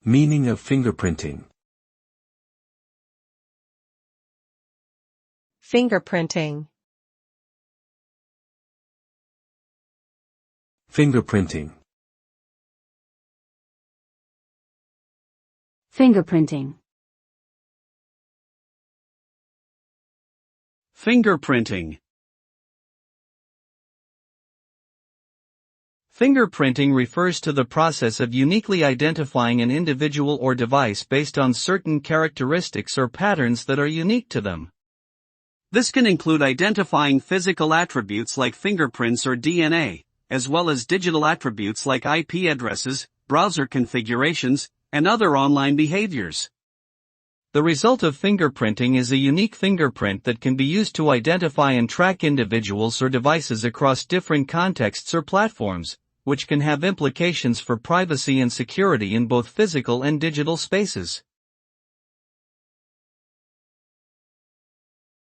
Meaning of fingerprinting. Fingerprinting. Fingerprinting. Fingerprinting. Fingerprinting. Fingerprinting refers to the process of uniquely identifying an individual or device based on certain characteristics or patterns that are unique to them. This can include identifying physical attributes like fingerprints or DNA, as well as digital attributes like IP addresses, browser configurations, and other online behaviors. The result of fingerprinting is a unique fingerprint that can be used to identify and track individuals or devices across different contexts or platforms, which can have implications for privacy and security in both physical and digital spaces.